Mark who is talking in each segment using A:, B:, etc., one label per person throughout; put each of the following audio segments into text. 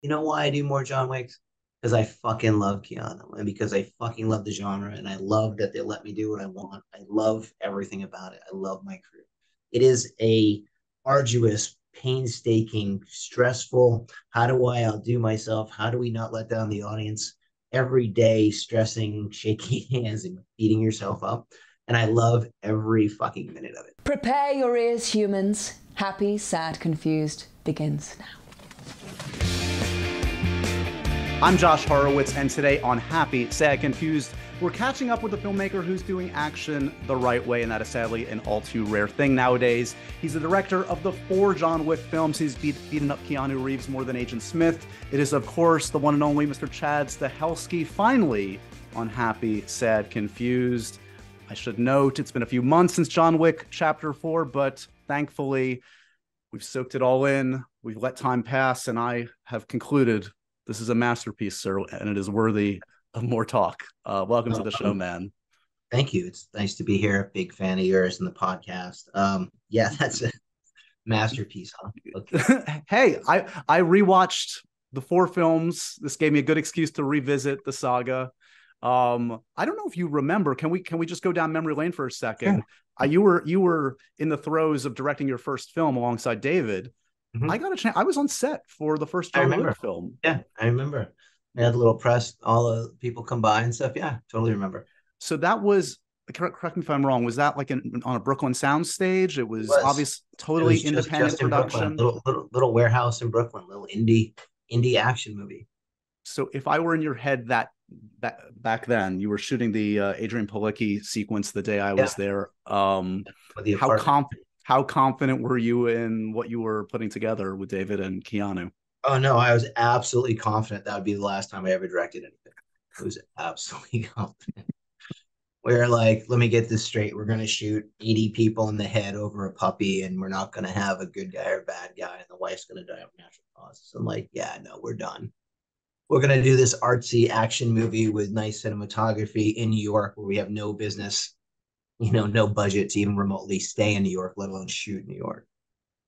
A: You know why I do more John Wicks? Because I fucking love Keanu and because I fucking love the genre and I love that they let me do what I want. I love everything about it. I love my crew. It is a arduous, painstaking, stressful. How do I outdo myself? How do we not let down the audience? Every day, stressing, shaking hands, and beating yourself up. And I love every fucking minute of it.
B: Prepare your ears, humans. Happy, Sad, Confused begins now.
C: I'm Josh Horowitz, and today on Happy, Sad, Confused, we're catching up with a filmmaker who's doing action the right way, and that is sadly an all too rare thing nowadays. He's the director of the 4 John Wick films. He's beaten up Keanu Reeves more than Agent Smith. It is, of course, the one and only Mr. Chad Stahelski, finally on Happy, Sad, Confused. I should note, it's been a few months since John Wick Chapter 4, but thankfully, we've soaked it all in. We've let time pass, and I have concluded this is a masterpiece, sir, and it is worthy of more talk. Welcome to the show, man.
A: Thank you. It's nice to be here. Big fan of yours in the podcast. Yeah, that's a masterpiece, huh?
C: Okay. Hey, I rewatched the 4 films. This gave me a good excuse to revisit the saga. I don't know if you remember. Can we just go down memory lane for a second? Sure. You were in the throes of directing your first film alongside David. Mm-hmm. I got a chance. I was on set for the first John Wick film.
A: Yeah, I remember. I had a little press, all the people come by and stuff. Yeah, totally remember.
C: So that was, correct me if I'm wrong, was that like on a Brooklyn sound stage? It was obvious, totally independent
A: just
C: production.
A: Little warehouse in Brooklyn, little indie action movie.
C: So if I were in your head that back then, you were shooting the Adrian Palicki sequence the day I was there. How confident were you in what you were putting together with David and Keanu?
A: Oh, no, I was absolutely confident that would be the last time I ever directed anything. I was absolutely confident. We're like, let me get this straight. We're going to shoot 80 people in the head over a puppy, and we're not going to have a good guy or bad guy, and the wife's going to die of natural causes. I'm like, yeah, no, we're done. We're going to do this artsy action movie with nice cinematography in New York where we have no business, no budget to even remotely stay in New York, let alone shoot in New York.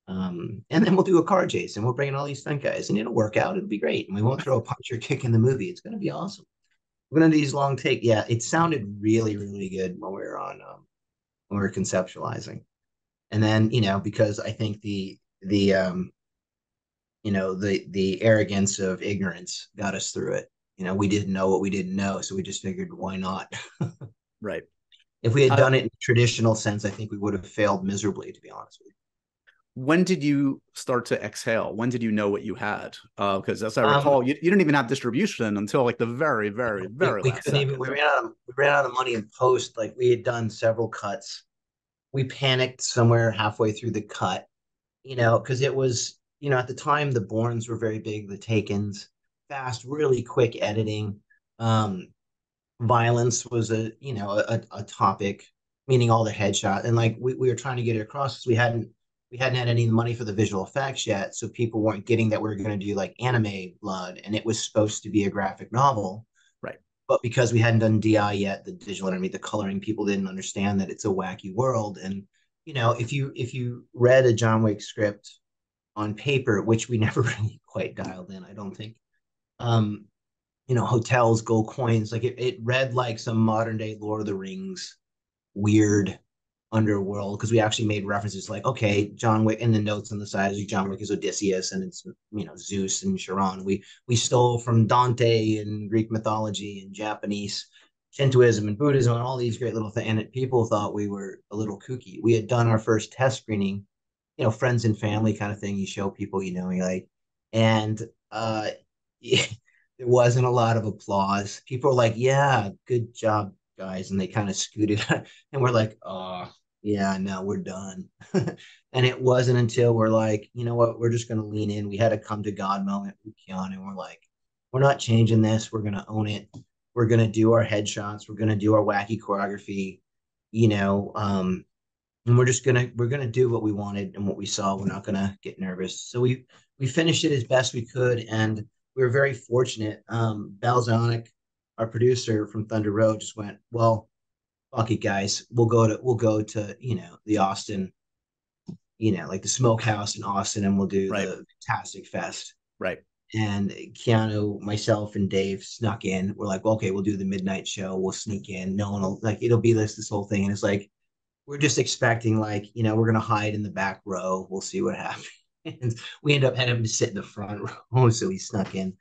A: And then we'll do a car chase and we'll bring in all these stunt guys and it'll work out. It'll be great. And we won't throw a punch or kick in the movie. It's going to be awesome. We're going to do these long take. Yeah, it sounded really, really good when we were when we were conceptualizing. And then, because I think the arrogance of ignorance got us through it. We didn't know what we didn't know. So we just figured, why not?
C: Right.
A: If we had done it in a traditional sense, I think we would have failed miserably, to be honest with you.
C: When did you start to exhale? When did you know what you had? Because as I recall, you didn't even have distribution until like the very, very, very last second.
A: We ran out of money in post. Like we had done several cuts. We panicked somewhere halfway through the cut, because it was, at the time the Bournes were very big, the Takens, fast, really quick editing. Violence was a topic, meaning all the headshot, and like we were trying to get it across because we hadn't had any money for the visual effects yet, so people weren't getting that we were going to do like anime blood, and it was supposed to be a graphic novel,
C: right?
A: But because we hadn't done DI yet, the digital enemy, the coloring, people didn't understand that it's a wacky world. And if you read a John Wick script on paper, which we never really quite dialed in, I don't think, hotels, gold coins, like it read like some modern day Lord of the Rings weird underworld, because we actually made references like, okay, John Wick, in the notes on the side, John Wick is Odysseus and it's Zeus and Chiron. We stole from Dante and Greek mythology and Japanese Shintoism and Buddhism and all these great little things, and people thought we were a little kooky. We had done our first test screening, friends and family kind of thing. You show people, you're like, and there wasn't a lot of applause. People were like, yeah, good job, guys, and they kind of scooted and we're like, oh yeah, no, we're done. And it wasn't until we're like, you know what, we're just going to lean in. We had a come to God moment with Keanu, and we're like, we're not changing this. We're going to own it. We're going to do our headshots. We're going to do our wacky choreography, and we're going to do what we wanted and what we saw. We're not going to get nervous. So we finished it as best we could, and we were very fortunate. Balzonic, our producer from Thunder Road, just went, well, fuck it, guys. We'll go to the Austin, like the Smokehouse in Austin, and we'll do the Fantastic Fest.
C: Right.
A: And Keanu, myself, and Dave snuck in. We're like, well, okay, we'll do the midnight show. We'll sneak in. No one will, like, it'll be this whole thing. And it's like, we're just expecting, like, we're going to hide in the back row. We'll see what happens. And we end up having him to sit in the front row. So he snuck in.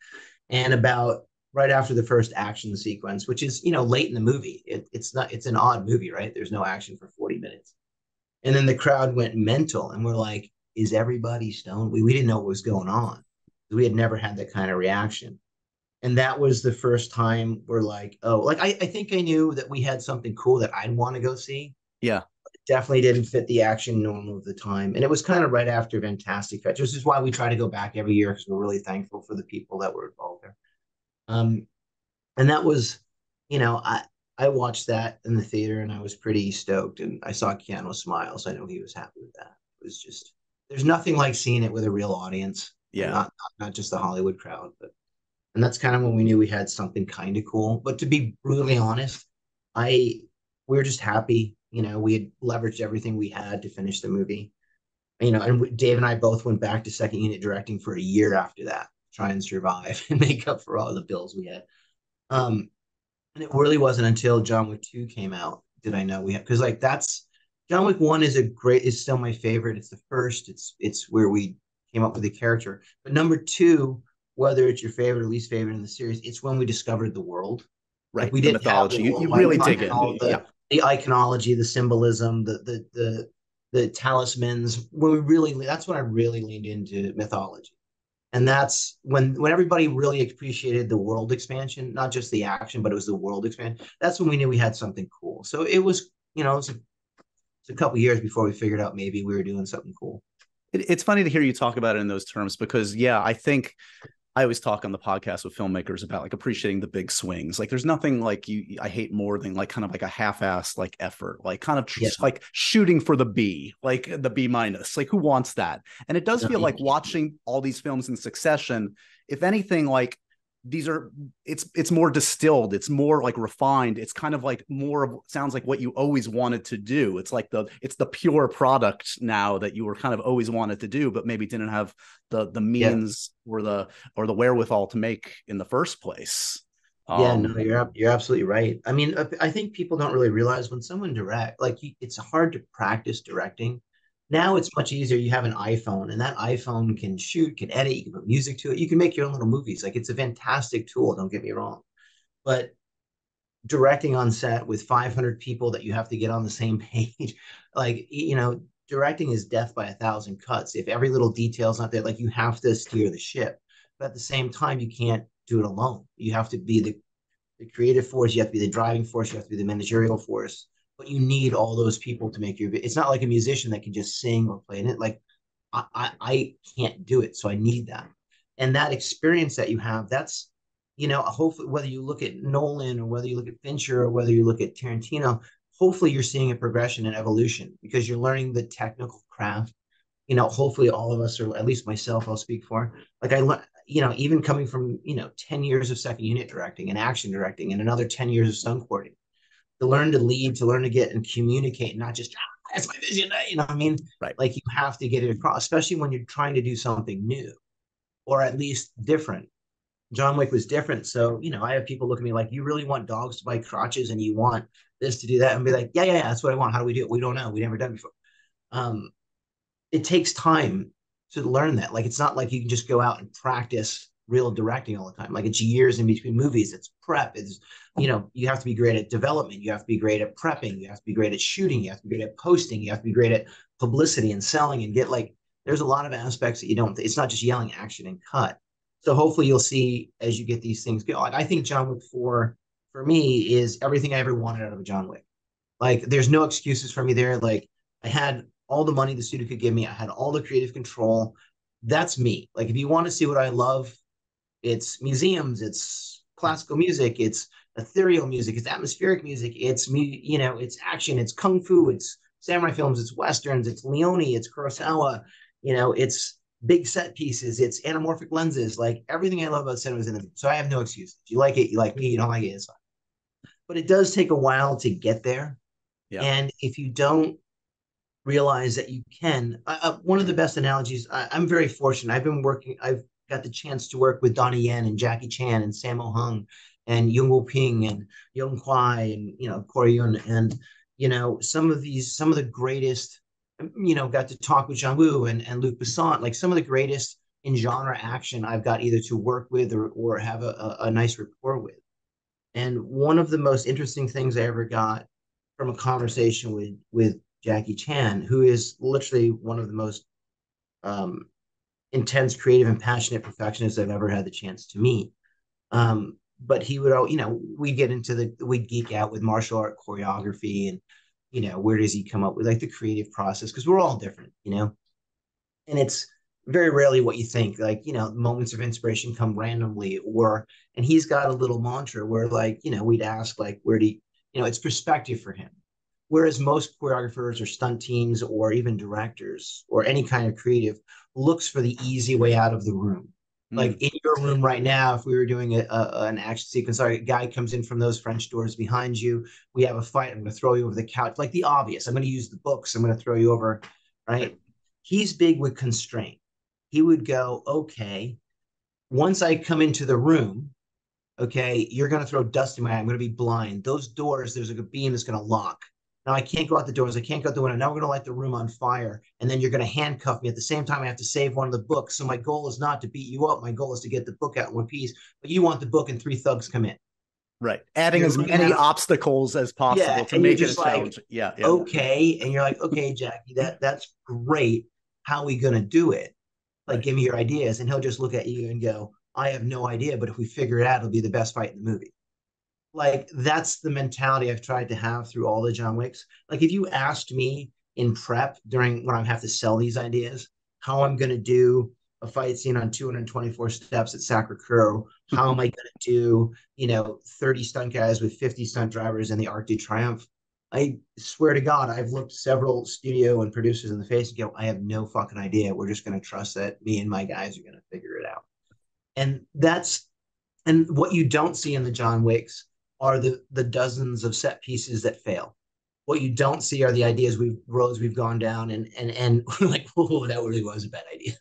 A: And about right after the first action sequence, which is, late in the movie, it's an odd movie, right? There's no action for 40 minutes. And then the crowd went mental. And we're like, is everybody stoned? We didn't know what was going on. We had never had that kind of reaction. And that was the first time we're like, oh, like I think I knew that we had something cool that I'd want to go see.
C: Yeah.
A: It definitely didn't fit the action normal of the time. And it was kind of right after Fantastic Fetch, which is why we try to go back every year because we're really thankful for the people that were involved there. And that was, I watched that in the theater and I was pretty stoked, and I saw Keanu smile, so I know he was happy with that. It was just, there's nothing like seeing it with a real audience.
C: Yeah.
A: Not just the Hollywood crowd, and that's kind of when we knew we had something kind of cool. But to be brutally honest, we were just happy. We had leveraged everything we had to finish the movie. And Dave and I both went back to second unit directing for a year after that, try and survive and make up for all the bills we had. And it really wasn't until John Wick 2 came out did I know we had, because like that's John Wick 1 is still my favorite. It's the first. It's where we came up with the character. But number 2, whether it's your favorite or least favorite in the series, it's when we discovered the world.
C: Right.
A: Like we
C: the
A: didn't
C: mythology.
A: have
C: You really dig in.
A: The iconology, the symbolism, the talismans. That's when I really leaned into mythology. And that's when everybody really appreciated the world expansion, not just the action, but it was the world expansion. That's when we knew we had something cool. So it was, it's a couple of years before we figured out maybe we were doing something cool.
C: It's funny to hear you talk about it in those terms because, I think I always talk on the podcast with filmmakers about like appreciating the big swings. Like there's nothing like I hate more than like kind of like a half-assed like effort, like kind of like shooting for the B, like the B minus, like who wants that? And it does feel like watching all these films in succession, if anything, like it's more distilled, it's more like refined, it's kind of like more of sounds like what you always wanted to do. It's like it's the pure product now that you were kind of always wanted to do, but maybe didn't have the means or the wherewithal to make in the first place.
A: No, you're absolutely right. I mean, I think people don't really realize when someone it's hard to practice directing. Now it's much easier. You have an iPhone, and that iPhone can shoot, can edit, you can put music to it. You can make your own little movies. Like it's a fantastic tool, don't get me wrong. But directing on set with 500 people that you have to get on the same page, like, directing is death by 1,000 cuts. If every little detail's not there, like you have to steer the ship. But at the same time, you can't do it alone. You have to be the creative force. You have to be the driving force. You have to be the managerial force. But you need all those people to make it's not like a musician that can just sing or play in it. Like I can't do it. So I need that. And that experience that you have, that's, hopefully whether you look at Nolan or whether you look at Fincher or whether you look at Tarantino, hopefully you're seeing a progression and evolution because you're learning the technical craft. Hopefully all of us, or at least myself, I'll speak for, like I learned, even coming from, 10 years of second unit directing and action directing and another 10 years of stunt coordinating, to learn to lead, to learn to get and communicate, not just, that's my vision, what I mean?
C: Right.
A: Like you have to get it across, especially when you're trying to do something new or at least different. John Wick was different. So, I have people look at me like, you really want dogs to bite crotches and you want this to do that, and be like, yeah, that's what I want. How do we do it? We don't know. We never done it before. It takes time to learn that. Like, it's not like you can just go out and practice real directing all the time. Like it's years in between movies. It's prep. It's, you have to be great at development. You have to be great at prepping. You have to be great at shooting. You have to be great at posting. You have to be great at publicity and selling and there's a lot of aspects that you don't, it's not just yelling action and cut. So hopefully you'll see as you get these things go. I think John Wick 4 for me is everything I ever wanted out of a John Wick. Like there's no excuses for me there. Like I had all the money the studio could give me. I had all the creative control. That's me. Like if you want to see what I love, it's museums, it's classical music, it's ethereal music, it's atmospheric music, it's it's action, it's kung fu, it's samurai films, it's westerns, it's Leone, it's Kurosawa, it's big set pieces, it's anamorphic lenses. Like everything I love about cinema is in the. So I have no excuse. If you like it, you like me. You don't like it, it's fine. But it does take a while to get there. Yeah. And if you don't realize that you can, one of the best analogies. I'm very fortunate. I've got the chance to work with Donnie Yen and Jackie Chan and Sammo Hung and Yung Woo Ping and Yong Kwai and, Corey Yun. And, some of the greatest, got to talk with John Woo and Luc Besson, like some of the greatest in genre action I've got either to work with or have a nice rapport with. And one of the most interesting things I ever got from a conversation with Jackie Chan, who is literally one of the most intense, creative, and passionate perfectionists I've ever had the chance to meet. But he would, we'd geek out with martial art choreography and, where does he come up with like the creative process? Because we're all different, and it's very rarely what you think, like, moments of inspiration come randomly and he's got a little mantra where like, we'd ask like, where do you, it's perspective for him. Whereas most choreographers or stunt teams or even directors or any kind of creative looks for the easy way out of the room. Like in your room right now, if we were doing an action sequence, a guy comes in from those French doors behind you. We have a fight. I'm going to throw you over the couch. Like the obvious. I'm going to use the books. I'm going to throw you over. Right. He's big with constraint. He would go, okay, once I come into the room, okay, you're going to throw dust in my eye. I'm going to be blind. Those doors, there's like a beam that's going to lock. Now I can't go out the doors. I can't go out the window. Now we're going to light the room on fire. And then you're going to handcuff me. At the same time, I have to save one of the books. So my goal is not to beat you up. My goal is to get the book out in one piece. But you want the book and 3 thugs come in.
C: Right. Adding as many obstacles as possible to make it a challenge. Yeah.
A: Okay. And you're like, okay, Jackie, that's great. How are we going to do it? Like, give me your ideas. And he'll just look at you and go, I have no idea. But if we figure it out, it'll be the best fight in the movie. Like, that's the mentality I've tried to have through all the John Wicks. Like, if you asked me in prep during when I have to sell these ideas, how I'm going to do a fight scene on 224 steps at Sacré-Cœur, how am I going to do, 30 stunt guys with 50 stunt drivers in the Arc de Triomphe, I swear to God, I've looked several studio and producers in the face and go, I have no fucking idea. We're just going to trust that me and my guys are going to figure it out. And what you don't see in the John Wicks are the dozens of set pieces that fail. What you don't see are the roads we've gone down and like, oh, that really was a bad idea.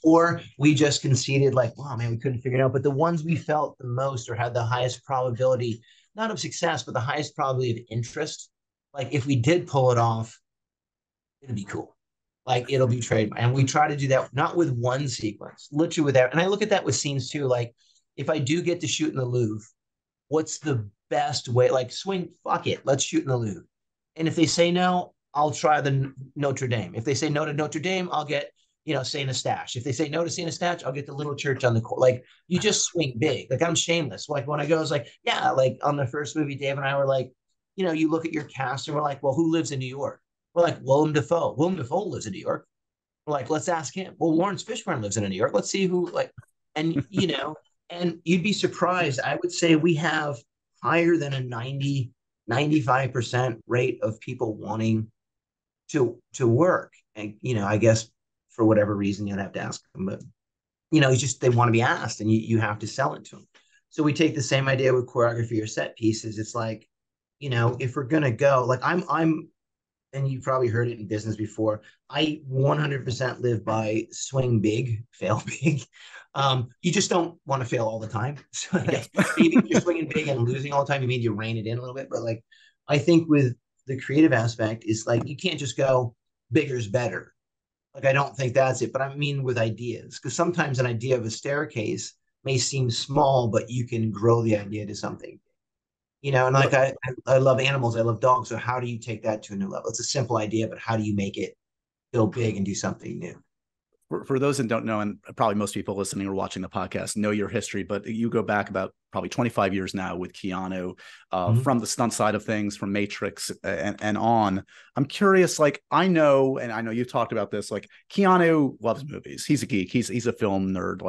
A: Or we just conceded like, wow, man, we couldn't figure it out. But the ones we felt the most or had the highest probability, not of success, but the highest probability of interest, like if we did pull it off, it'd be cool. Like it'll be trademark. And we try to do that, not with one sequence, literally with that. And I look at that with scenes too. Like if I do get to shoot in the Louvre, what's the best way? Like swing, fuck it, let's shoot in the Louvre. And if they say no, I'll try the Notre Dame. If they say no to Notre Dame, I'll get, Saint Eustache. If they say no to Saint Eustache, I'll get the little church on the court. Like you just swing big. Like I'm shameless. Like when I go, I was like, yeah, like on the first movie, Dave and I were like, you look at your cast and we're like, well, who lives in New York? We're like, Willem Dafoe. Willem Dafoe lives in New York. We're like, let's ask him. Well, Lawrence Fishburne lives in New York. Let's see who and and you'd be surprised. I would say we have higher than a 95% rate of people wanting to work. And, I guess for whatever reason, you'd have to ask them, but, it's just, they want to be asked and you have to sell it to them. So we take the same idea with choreography or set pieces. It's like, if we're going to go, like and you probably heard it in business before, I 100% live by swing big, fail big. You just don't want to fail all the time. So maybe if you're swinging big and losing all the time, you mean you rein it in a little bit. But like, I think with the creative aspect, is like, you can't just go bigger's better. Like, I don't think that's it. But I mean with ideas, because sometimes an idea of a staircase may seem small, but you can grow the idea to something. And like I love animals, I love dogs. So how do you take that to a new level? It's a simple idea, but how do you make it go big and do something new?
C: For those that don't know, and probably most people listening or watching the podcast know your history, but you go back about probably 25 years now with Keanu, from the stunt side of things, from Matrix and on. I'm curious, like I know you've talked about this, like Keanu loves movies. He's a geek. He's a film nerd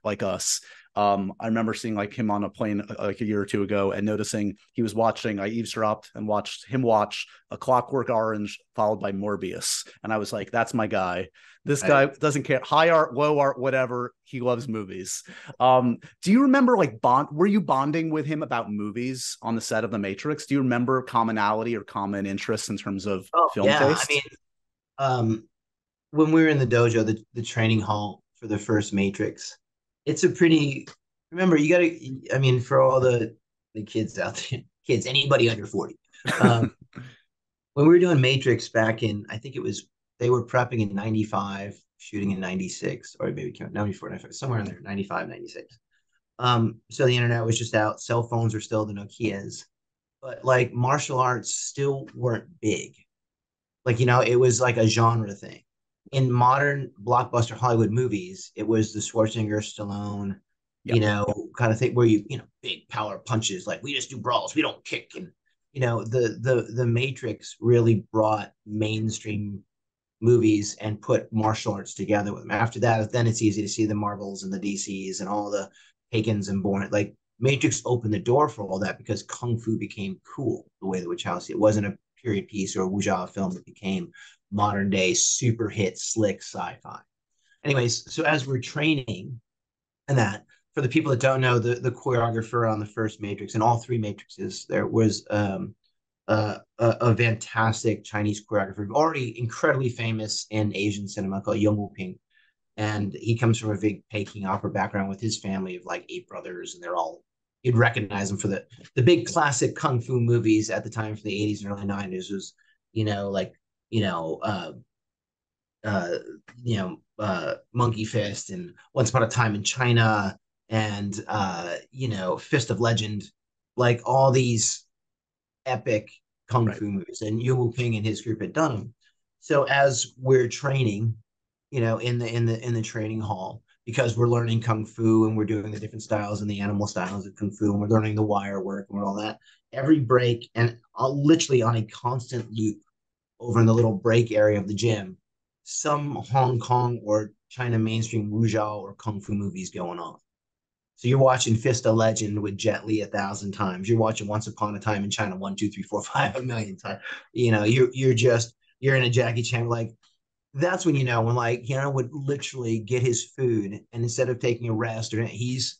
C: like us. I remember seeing like him on a plane like a year or two ago and noticing I eavesdropped and watched him watch A Clockwork Orange followed by Morbius. And I was like, that's my guy. This guy doesn't care. High art, low art, whatever. He loves movies. Do you remember were you bonding with him about movies on the set of The Matrix? Do you remember commonality or common interests in terms of film taste?
A: I mean, when we were in the dojo, the training hall for for the first Matrix. It's a pretty, remember, you got to, I mean, for all the kids out there, kids, anybody under 40. When we were doing Matrix back in, I think it was, they were prepping in 95, shooting in 96, or maybe 94, 95, somewhere in there, 95, 96. So the internet was just out. Cell phones were still the Nokias, but like martial arts still weren't big. Like, you know, it was like a genre thing. In modern blockbuster Hollywood movies, it was the Schwarzenegger, Stallone,
C: Yep.
A: you know, kind of thing where you know, big power punches, like we just do brawls, we don't kick. And, you know, the Matrix really brought mainstream movies and put martial arts together with them. After that, then it's easy to see the Marvels and the DCs and all the Takens and Bourne. Like Matrix opened the door for all that because Kung Fu became cool the way the Wachowski. It wasn't a period piece or a wuxia film that became modern day super hit slick sci-fi. Anyways, so as we're training and that, for the people that don't know, the choreographer on the first Matrix and all three Matrixes, there was a fantastic Chinese choreographer, already incredibly famous in Asian cinema, called Yong Wu-ping. And he comes from a big Peking opera background with his family of like 8 brothers, and they're all, you'd recognize them for the big classic kung fu movies at the time, from the 80s and early 90s, was, you know, like, you know, Monkey Fist and Once Upon a Time in China and you know, Fist of Legend, like all these epic kung fu movies, and Yu Wu Ping and his group had done them. So as we're training, you know, in the training hall, because we're learning kung fu and we're doing the different styles and the animal styles of kung fu, and we're learning the wire work and all that. Every break, and literally on a constant loop over in the little break area of the gym, some Hong Kong or China mainstream wuxia or kung fu movies going on. So you're watching Fist of Legend with Jet Li 1,000 times. You're watching Once Upon a Time in China 1, 2, 3, 4, 5 a million times. You know, you're in a Jackie Chan. Like, that's when, you know, when like Keanu would literally get his food, and instead of taking a rest, or he's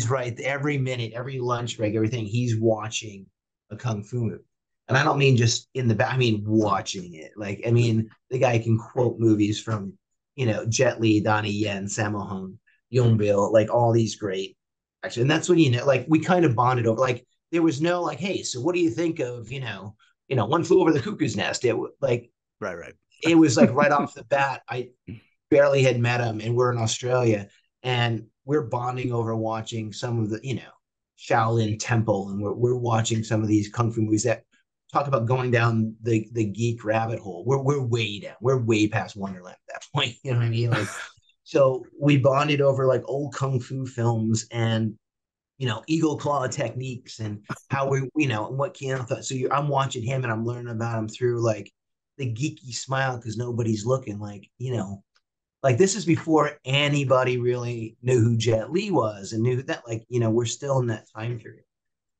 A: right every minute, every lunch break, everything, he's watching a kung fu movie. And I don't mean just in the back, I mean watching it. Like, I mean, the guy can quote movies from, you know, Jet Li, Donnie Yen, Sammo Hung, Yongbil, like all these great actually. And that's when, you know, like we kind of bonded over, like there was no like, hey, so what do you think of, One Flew Over the Cuckoo's Nest? It like,
C: Right.
A: It was like right off the bat, I barely had met him, and we're in Australia, and we're bonding over watching some of the, you know, Shaolin Temple, and we're watching some of these kung fu movies that talk about going down the geek rabbit hole. We're way down. We're way past Wonderland at that point. You know what I mean? Like, so we bonded over like old kung fu films and, you know, eagle claw techniques and how we, you know, and what Keanu thought. So I'm watching him and I'm learning about him through like the geeky smile because nobody's looking. Like, you know, like this is before anybody really knew who Jet Li was and knew that, like, you know, we're still in that time period.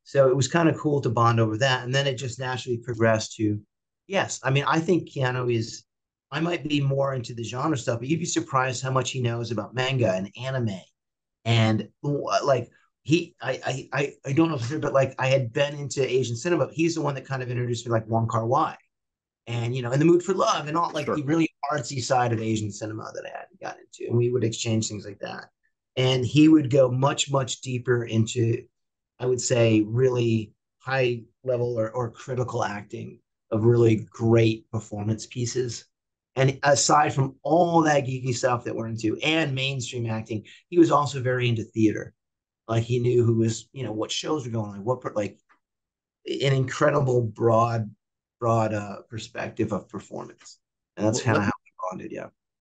A: So it was kind of cool to bond over that. And then it just naturally progressed to, yes, I mean, I think Keanu is, I might be more into the genre stuff, but you'd be surprised how much he knows about manga and anime. And like, I don't know if it's, but like I had been into Asian cinema, but he's the one that kind of introduced me like Wong Kar-wai and, you know, In the Mood for Love and all like the really artsy side of Asian cinema that I hadn't gotten into. And we would exchange things like that. And he would go much, much deeper into, I would say, really high level or critical acting of really great performance pieces. And aside from all that geeky stuff that we're into and mainstream acting, he was also very into theater. Like he knew who was, you know, what shows were going on, like an incredible broad perspective of performance. And that's kind of how we bonded, yeah.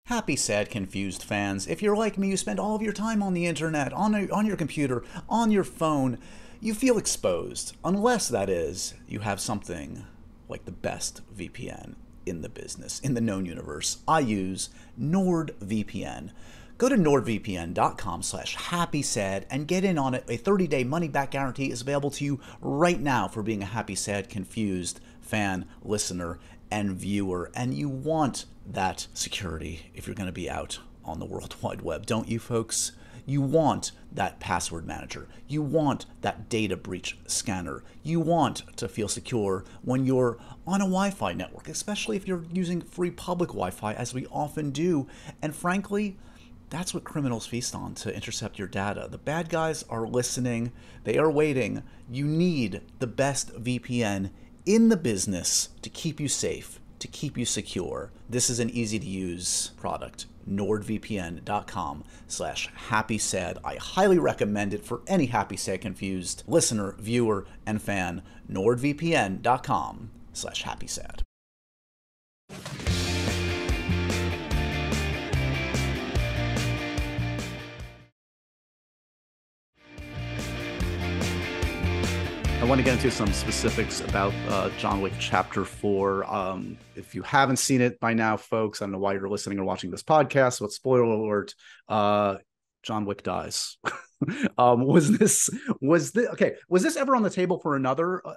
C: Happy, sad, confused fans. If you're like me, you spend all of your time on the internet, on your computer, on your phone, you feel exposed. Unless, that is, you have something like the best VPN in the business, in the known universe. I use NordVPN. Go to nordvpn.com/happysad and get in on it. A 30-day money-back guarantee is available to you right now for being a happy, sad, confused fan, listener, and viewer. And you want that security if you're going to be out on the World Wide Web, don't you, folks? You want that password manager. You want that data breach scanner. You want to feel secure when you're on a Wi-Fi network, especially if you're using free public Wi-Fi, as we often do. And frankly, That's what criminals feast on to intercept your data. The bad guys are listening. They are waiting. You need the best VPN in the business to keep you safe, to keep you secure. This is an easy to use product. NordVPN.com/happysad. I highly recommend it for any happy, sad, confused listener, viewer, and fan. NordVPN.com/happysad. I want to get into some specifics about John Wick Chapter 4. If you haven't seen it by now, folks, I don't know why you're listening or watching this podcast, but spoiler alert, John Wick dies. Was this ever on the table for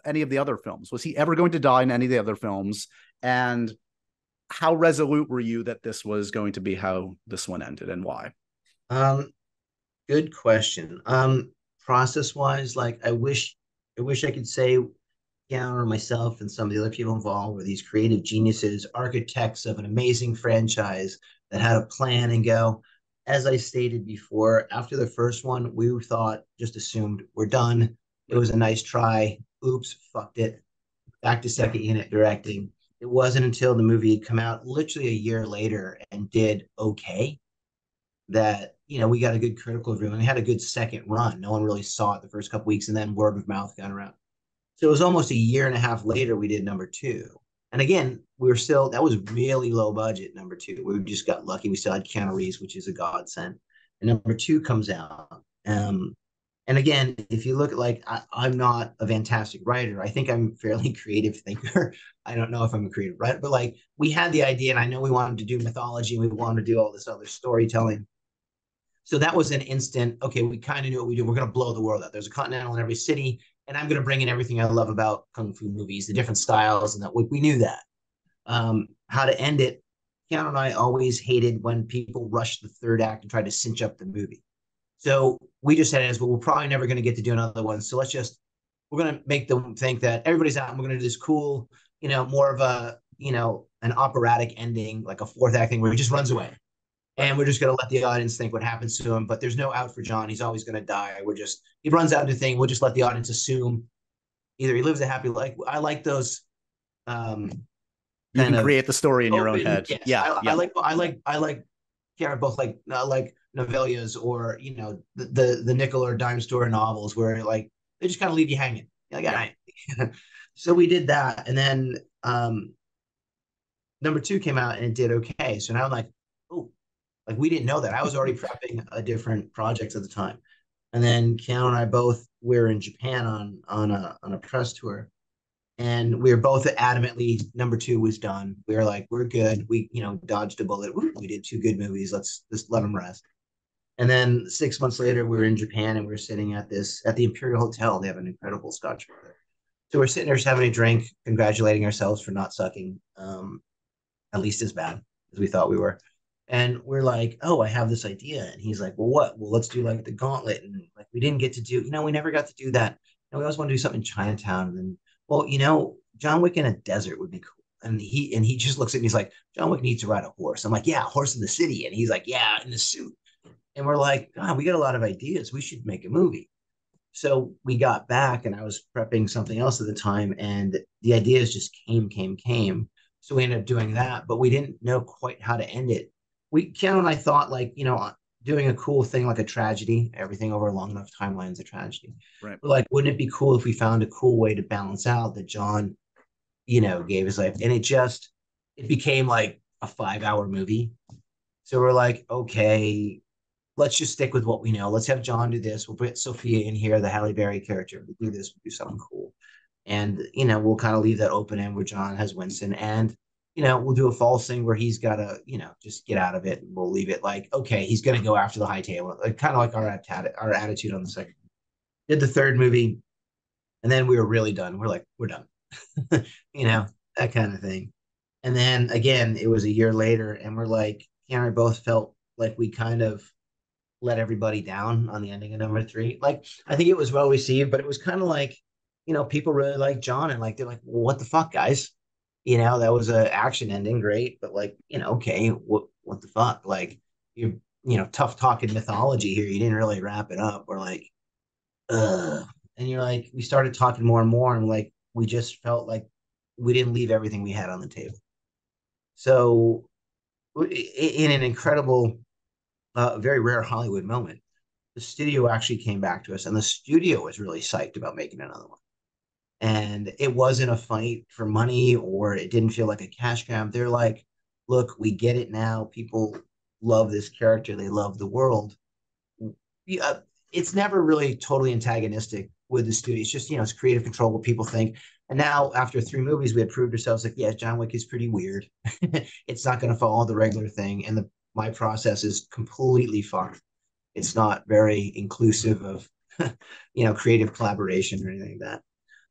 C: any of the other films? Was he ever going to die in any of the other films? And how resolute were you that this was going to be how this one ended, and why?
A: Good question. Process-wise, like I wish I could say Keanu or myself and some of the other people involved were these creative geniuses, architects of an amazing franchise that had a plan and go. As I stated before, after the first one, we just assumed we're done. It was a nice try. Oops, fucked it. Back to second unit directing. It wasn't until the movie had come out literally a year later and did okay that we got a good critical review and we had a good second run. No one really saw it the first couple weeks, and then word of mouth got around. So it was almost a year and a half later we did number 2. And again, that was really low budget, number 2. We just got lucky. We still had Keanu Reeves, which is a godsend. And number 2 comes out. And again, if you look at I'm not a fantastic writer. I think I'm a fairly creative thinker. I don't know if I'm a creative writer, but we had the idea, and I know we wanted to do mythology and we wanted to do all this other storytelling. So that was an instant, okay, we kind of knew what we do. We're going to blow the world out. There's a continental in every city, and I'm going to bring in everything I love about Kung Fu movies, the different styles, and that we knew that. How to end it, Keanu and I always hated when people rushed the third act and tried to cinch up the movie. So we just said, well, we're probably never going to get to do another one. So we're going to make them think that everybody's out and we're going to do this cool, more of a, an operatic ending, like a fourth act thing where he just runs away. And we're just going to let the audience think what happens to him. But there's no out for John. He's always going to die. He runs out into thing. We'll just let the audience assume either he lives a happy life. I like those.
C: You can create the story in your own head.
A: Yes. Yeah. I like both like novellas or, the nickel or dime store novels where they just kind of leave you hanging. You're like, all right. So we did that. And then number 2 came out and it did okay. So now I'm like, oh, we didn't know that. I was already prepping a different project at the time. And then Keanu and I were in Japan on a press tour. And we were both adamantly, number 2 was done. We were like, we're good. We, dodged a bullet. We did 2 good movies. Let's just let them rest. And then 6 months later, we were in Japan and we were sitting at the Imperial Hotel. They have an incredible Scotch bar there. So we're sitting there just having a drink, congratulating ourselves for not sucking, at least as bad as we thought we were. And we're like, oh, I have this idea. And he's like, well, what? Well, let's do the gauntlet. And we didn't get to do, we never got to do that. And we always want to do something in Chinatown. And then, well, John Wick in a desert would be cool. And he just looks at me, he's like, John Wick needs to ride a horse. I'm like, yeah, horse in the city. And he's like, yeah, in the suit. And we're like, God, we got a lot of ideas. We should make a movie. So we got back and I was prepping something else at the time. And the ideas just came. So we ended up doing that, but we didn't know quite how to end it. Keanu and I thought doing a cool thing like a tragedy, everything over a long enough timeline is a tragedy.
C: Right.
A: But wouldn't it be cool if we found a cool way to balance out that John, gave his life? And it became a 5-hour movie. So we're like, okay, let's just stick with what we know. Let's have John do this. We'll put Sophia in here, the Halle Berry character. We'll do this, we'll do something cool. And, we'll kind of leave that open end where John has Winston. And we'll do a false thing where he's got to, just get out of it. And we'll leave it okay, he's going to go after the high table. Kind of like our attitude on the second. Did the third movie. And then we were really done. We're like, we're done. That kind of thing. And then again, it was a year later and we're like, Keanu and I both felt like we kind of let everybody down on the ending of number 3. I think it was well received, but it was kind of people really like John and they're like, well, what the fuck, guys? That was an action ending, great, but okay, what the fuck? tough talking mythology here. You didn't really wrap it up. We're like, ugh. And you're like, we started talking more and more, and like we just felt like we didn't leave everything we had on the table. So, in an incredible, very rare Hollywood moment, the studio actually came back to us, and the studio was really psyched about making another one. And it wasn't a fight for money, or it didn't feel like a cash grab. They're like, look, we get it now. People love this character. They love the world. Yeah, it's never really totally antagonistic with the studio. It's just, it's creative control, what people think. And now, after 3 movies, we had proved ourselves like, yeah, John Wick is pretty weird. It's not going to follow the regular thing. And my process is completely fun. It's not very inclusive of, creative collaboration or anything like that.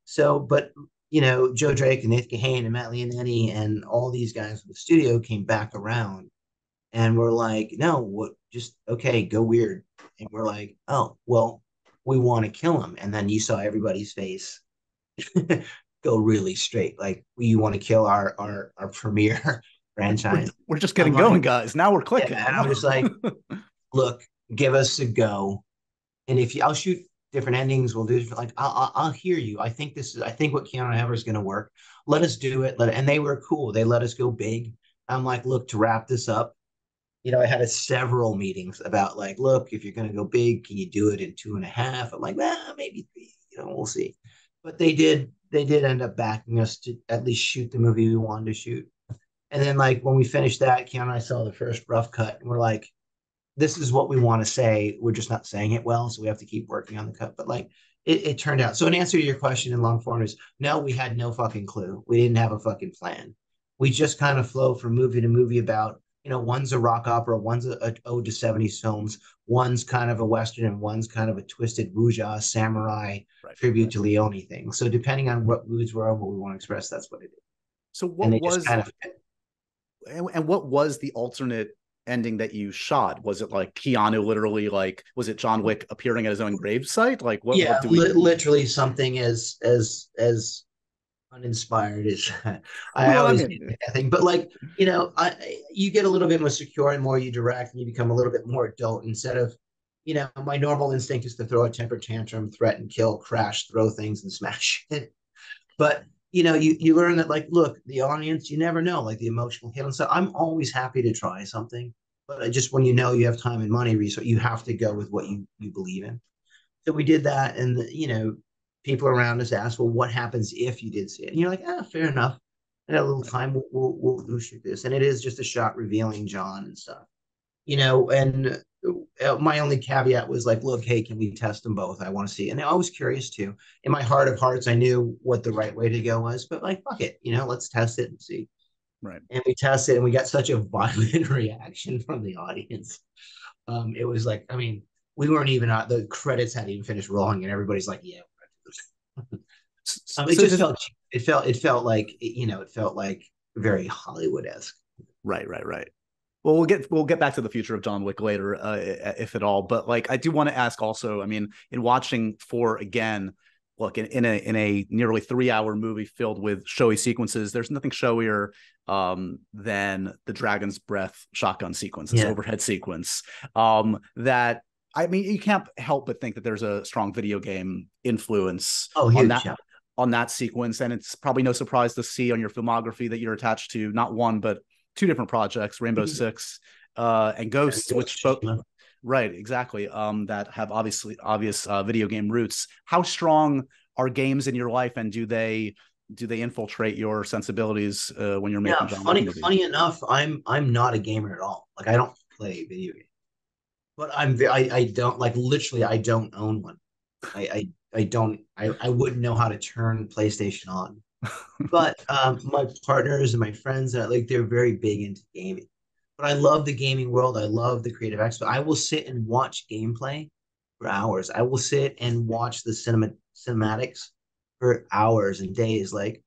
A: So, but, Joe Drake and Nathan Kahane and Matt Leonetti and all these guys from the studio came back around and we're like, no, what, just, okay, go weird. And we're like, oh, well, we want to kill him. And then you saw everybody's face go really straight. Like, you want to kill our premier franchise.
C: We're just getting going, guys. Now we're clicking.
A: Yeah, and I'm just like, look, give us a go. And I'll shoot different endings, we'll do different, like, I'll hear you. I think what Keanu Reeves is going to work. Let us do it. And they were cool. They let us go big. I'm like, look, to wrap this up, I had several meetings about like, look, if you're going to go big, can you do it in 2.5? I'm like, well, maybe 3, we'll see. But they did end up backing us to at least shoot the movie we wanted to shoot. And then like when we finished that, Keanu and I saw the first rough cut and we're like, this is what we want to say. We're just not saying it well. So we have to keep working on the cut. But like it turned out. So in answer to your question in long form is no, we had no fucking clue. We didn't have a fucking plan. We just kind of flow from movie to movie about, one's a rock opera, one's a ode to 70s films, one's kind of a Western, and one's kind of a twisted wuxia samurai tribute to Leone thing. So depending on what moods we're on, what we want to express, that's what it is.
C: So what was and what was the alternate ending that you shot? Was it like Keanu literally, like, was it John Wick appearing at his own gravesite? Like what?
A: Yeah,
C: what do we
A: literally something as uninspired as I always think. But like, you get a little bit more secure and more you direct, and you become a little bit more adult instead of, my normal instinct is to throw a temper tantrum, threaten, kill, crash, throw things, and smash it. But you learn that, like, look, the audience, you never know, like the emotional hit and stuff. I'm always happy to try something, but just when you have time and money, resource, you have to go with what you believe in. So we did that, and people around us asked, well, what happens if you did see it? And you're like, fair enough. I got a little time. We'll shoot this, and it is just a shot revealing John and stuff, and my only caveat was like, look, hey, can we test them both? I want to see. And I was curious too. In my heart of hearts, I knew what the right way to go was, but like, fuck it, let's test it and see.
C: Right.
A: And we tested, and we got such a violent reaction from the audience. It was like, I mean, we weren't even the credits hadn't even finished rolling, and everybody's like, yeah. It felt like very Hollywood-esque.
C: Right. Well, we'll get back to the future of John Wick later, if at all. But like, I do want to ask also. I mean, in watching 4 again, look, in a nearly 3-hour movie filled with showy sequences, there's nothing showier than the Dragon's Breath shotgun sequence, this overhead sequence. That, I mean, you can't help but think that there's a strong video game influence on that sequence, and it's probably no surprise to see on your filmography that you're attached to not one but 2 different projects, Rainbow Six and Ghosts, which right, exactly, that have obvious video game roots. How strong are games in your life, and do they infiltrate your sensibilities when you're making John Wick movies?
A: Funny enough, I'm not a gamer at all. Like, I don't play video games, but I don't, like, literally I don't own one. I don't, I wouldn't know how to turn PlayStation on. But my partners and my friends, they're very big into gaming. But I love the gaming world. I love the creative aspect. I will sit and watch gameplay for hours. I will sit and watch the cinematics for hours and days. Like,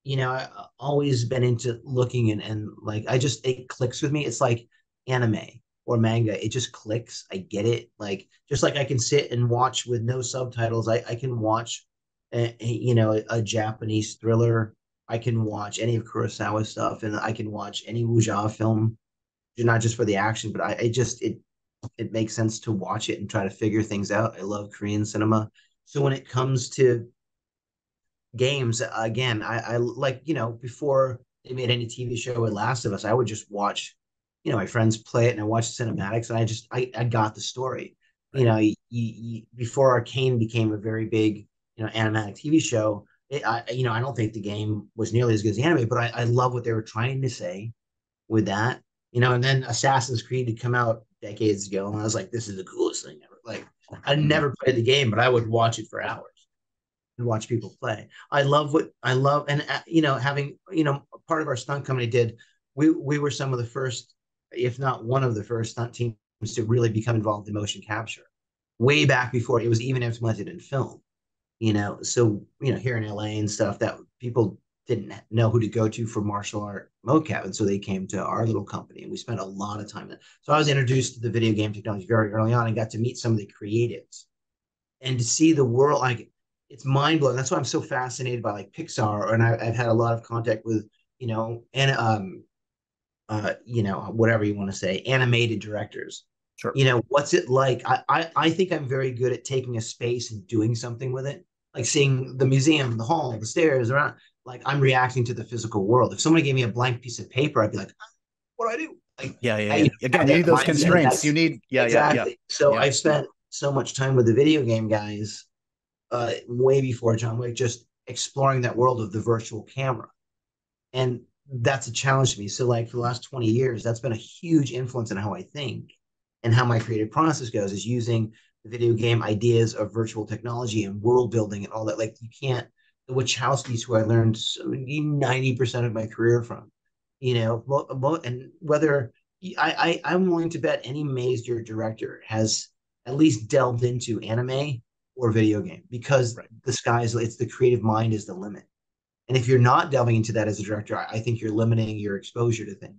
A: I've always been into looking and like, it clicks with me. It's like anime or manga. It just clicks. I get it. Like, just like I can sit and watch with no subtitles. I can watch a Japanese thriller. I can watch any of Kurosawa's stuff, and I can watch any wuxia film, not just for the action, but it it makes sense to watch it and try to figure things out. I love Korean cinema. So when it comes to games, again, I like, before they made any TV show with Last of Us, I would just watch, my friends play it and I watched cinematics and I got the story. Right. Before Arcane became a very big, animatic TV show, I don't think the game was nearly as good as the anime, but I love what they were trying to say with that, and then Assassin's Creed had come out decades ago, and I was like, this is the coolest thing ever. Like, I never played the game, but I would watch it for hours and watch people play. I love, and having, part of our stunt company did, we were some of the first, if not one of the first stunt teams to really become involved in motion capture, way back before it was even implemented in film. So here in LA and stuff, that people didn't know who to go to for martial art mocap, and so they came to our little company, and we spent a lot of time there. So I was introduced to the video game technology very early on and got to meet some of the creatives and to see the world. Like, it's mind blowing. That's why I'm so fascinated by like Pixar, and I've had a lot of contact with and whatever you want to say, animated directors.
C: Sure.
A: What's it like? I think I'm very good at taking a space and doing something with it, like seeing the museum, the hall, the stairs around. Like, I'm reacting to the physical world. If somebody gave me a blank piece of paper, I'd be like, what do I do? Like,
C: yeah. Again, you need those constraints. You need,
A: exactly.
C: Yeah.
A: So I've spent so much time with the video game guys, way before John Wick, just exploring that world of the virtual camera. And that's a challenge to me. So like for the last 20 years, that's been a huge influence on how I think and how my creative process goes, is using the video game ideas of virtual technology and world building and all that. Like, you can't, the Wachowskis, who I learned 90% of my career from, and whether I'm willing to bet any major director has at least delved into anime or video game, because it's the creative mind is the limit. And if you're not delving into that as a director, I think you're limiting your exposure to things.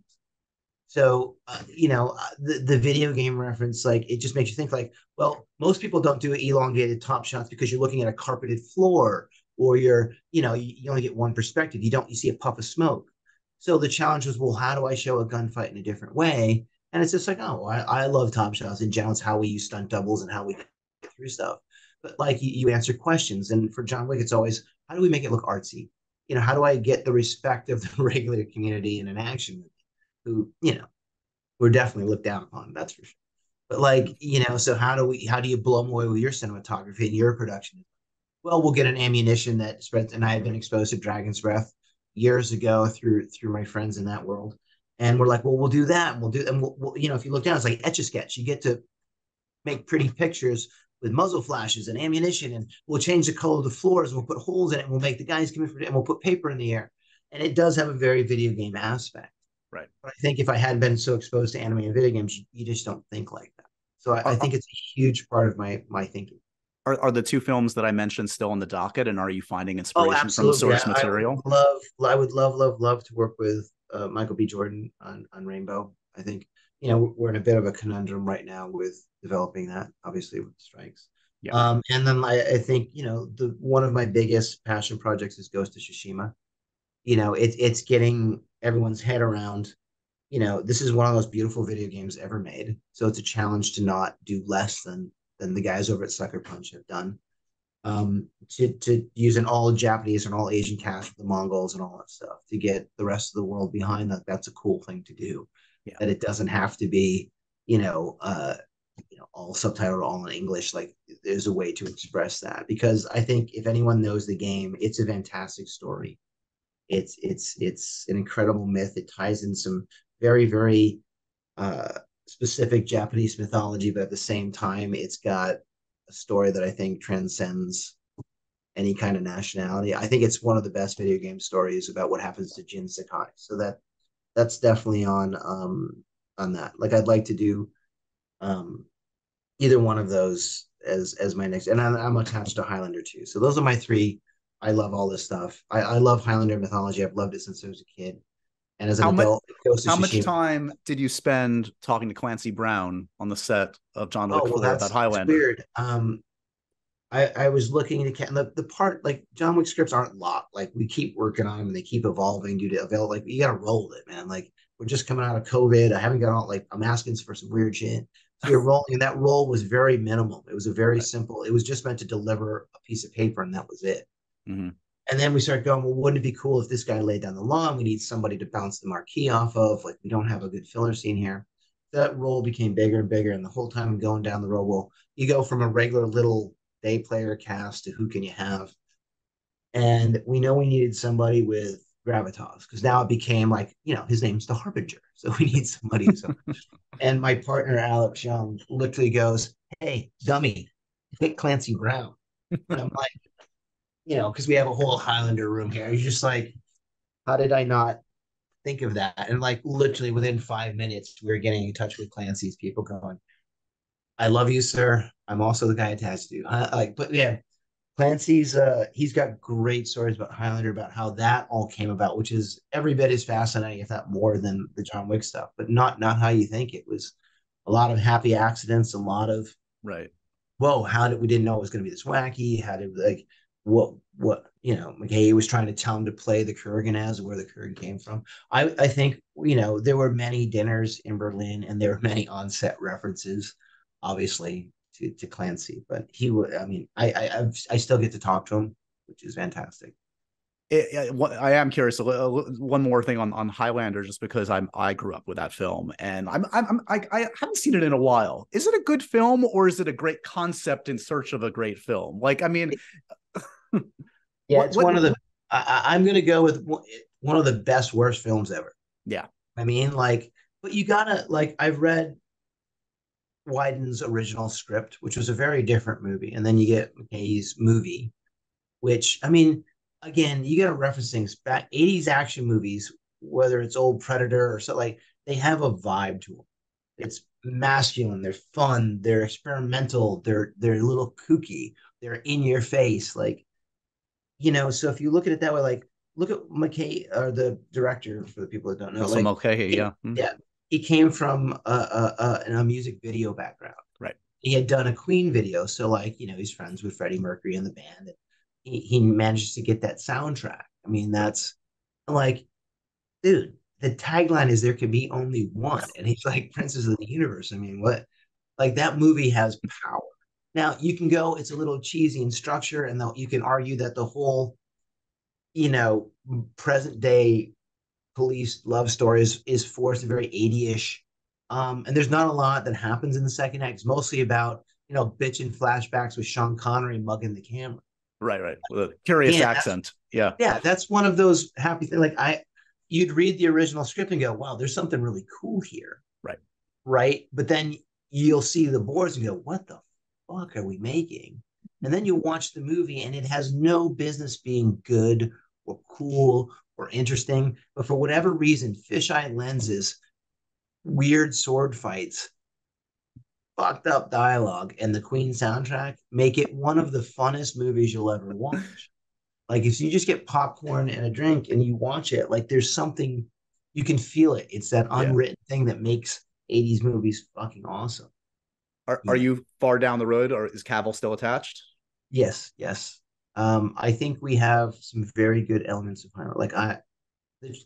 A: So, the video game reference, like, it just makes you think like, well, most people don't do elongated top shots because you're looking at a carpeted floor, or you only get one perspective. You see a puff of smoke. So the challenge was, well, how do I show a gunfight in a different way? And it's just like, oh, I love top shots in general. It's how we use stunt doubles and how we get through stuff. But like, you answer questions. And for John Wick, it's always, how do we make it look artsy? How do I get the respect of the regular community in an action movie, who, we're definitely looked down upon, that's for sure. But like, so how do you blow them away with your cinematography and your production? Well, we'll get an ammunition that spreads, and I had been exposed to Dragon's Breath years ago through my friends in that world. And we're like, well, we'll do that. And we'll if you look down, it's like Etch-a-Sketch. You get to make pretty pictures with muzzle flashes and ammunition, and we'll change the color of the floors, and we'll put holes in it, and we'll make the guys come in for it, and we'll put paper in the air. And it does have a very video game aspect.
C: Right.
A: But I think if I hadn't been so exposed to anime and video games, you just don't think like that. So I think it's a huge part of my thinking.
C: Are the two films that I mentioned still on the docket, and are you finding inspiration from the source material?
A: I would love to work with Michael B. Jordan on Rainbow. I think, we're in a bit of a conundrum right now with developing that, obviously, with the strikes. Yeah. And then I think, one of my biggest passion projects is Ghost of Tsushima. It's getting everyone's head around, this is one of the most beautiful video games ever made. So it's a challenge to not do less than the guys over at Sucker Punch have done. To use an all Japanese and all Asian cast with the Mongols and all that stuff, to get the rest of the world behind that. That's a cool thing to do. Yeah. That it doesn't have to be, all subtitled, all in English. Like, there's a way to express that, because I think if anyone knows the game, it's a fantastic story. It's an incredible myth. It ties in some very, very specific Japanese mythology, but at the same time, it's got a story that I think transcends any kind of nationality. I think it's one of the best video game stories about what happens to Jin Sakai. So that's definitely on that. Like, I'd like to do either one of those as my next, and I'm attached to Highlander too. So those are my three. I love all this stuff. I love Highlander mythology. I've loved it since I was a kid. And as an adult,
C: how much time did you spend talking to Clancy Brown on the set of John Wick 4 about Highlander?
A: Weird. I was looking to the part, like, John Wick scripts aren't locked. Like, we keep working on them and they keep evolving due to avail. Like, you got to roll with it, man. Like, we're just coming out of COVID. I haven't got all, like, I'm asking for some weird shit. So you're rolling, and that roll was very minimal. It was a very simple. It was just meant to deliver a piece of paper, and that was it.
C: Mm-hmm.
A: And then we started going, well, wouldn't it be cool if this guy laid down the law? We need somebody to bounce the marquee off of. Like, we don't have a good filler scene here. That role became bigger and bigger. And the whole time I'm going down the road, well, you go from a regular little day player cast to who can you have? And we know we needed somebody with gravitas because now it became like, his name's the Harbinger. So we need somebody who's. And my partner, Alex Young, literally goes, hey, dummy, pick Clancy Brown. And I'm like, because we have a whole Highlander room here. You're just like, how did I not think of that? And like literally within 5 minutes, we were getting in touch with Clancy's people going, I love you, sir. I'm also the guy attached to you. But yeah, Clancy's he's got great stories about Highlander, about how that all came about, which is every bit as fascinating, if not more, than the John Wick stuff, but not how you think. It was a lot of happy accidents, a lot of
C: right.
A: Whoa, how did we didn't know it was going to be this wacky? How did like what McKay was trying to tell him to play the Kurgan as, where the Kurgan came from. I think there were many dinners in Berlin, and there were many on-set references, obviously to Clancy. But he would, I mean, I still get to talk to him, which is fantastic.
C: I am curious. One more thing on Highlander, just because I grew up with that film, and I haven't seen it in a while. Is it a good film, or is it a great concept in search of a great film? Like, I mean,
A: yeah, it's one of the. I'm gonna go with one of the best worst films ever.
C: Yeah,
A: I mean, like, but you gotta like. I've read Wyden's original script, which was a very different movie, and then you get McKay's movie, which I mean. Again, you got to reference things back 80s action movies, whether it's old Predator or so, like they have a vibe to them. It's masculine, they're fun, they're experimental, they're a little kooky, they're in your face, like so if you look at it that way, like look at McKay, or the director, for the people that don't know,
C: also
A: like
C: McKay, yeah,
A: yeah, he came from a music video background,
C: right?
A: He had done a Queen video, so like he's friends with Freddie Mercury and the band. And he manages to get that soundtrack. I mean, that's like, dude, the tagline is there could be only one. And he's like, Princes of the Universe. I mean, what? Like, that movie has power. Now, you can go, it's a little cheesy in structure, and you can argue that the whole, present day police love story is forced and very 80-ish. And there's not a lot that happens in the second act. It's mostly about, bitching flashbacks with Sean Connery mugging the camera.
C: Right. With a curious accent. Yeah.
A: Yeah, that's one of those happy things. Like you'd read the original script and go, wow, there's something really cool here. Right. But then you'll see the boards and go, what the fuck are we making? And then you watch the movie and it has no business being good or cool or interesting. But for whatever reason, fisheye lenses, weird sword fights, fucked up dialogue, and the Queen soundtrack make it one of the funnest movies you'll ever watch. Like, if you just get popcorn and a drink and you watch it, like there's something, you can feel it. It's that unwritten thing that makes 80s movies fucking awesome.
C: Are you far down the road, or is Cavill still attached?
A: Yes. I think we have some very good elements of Highlander. Like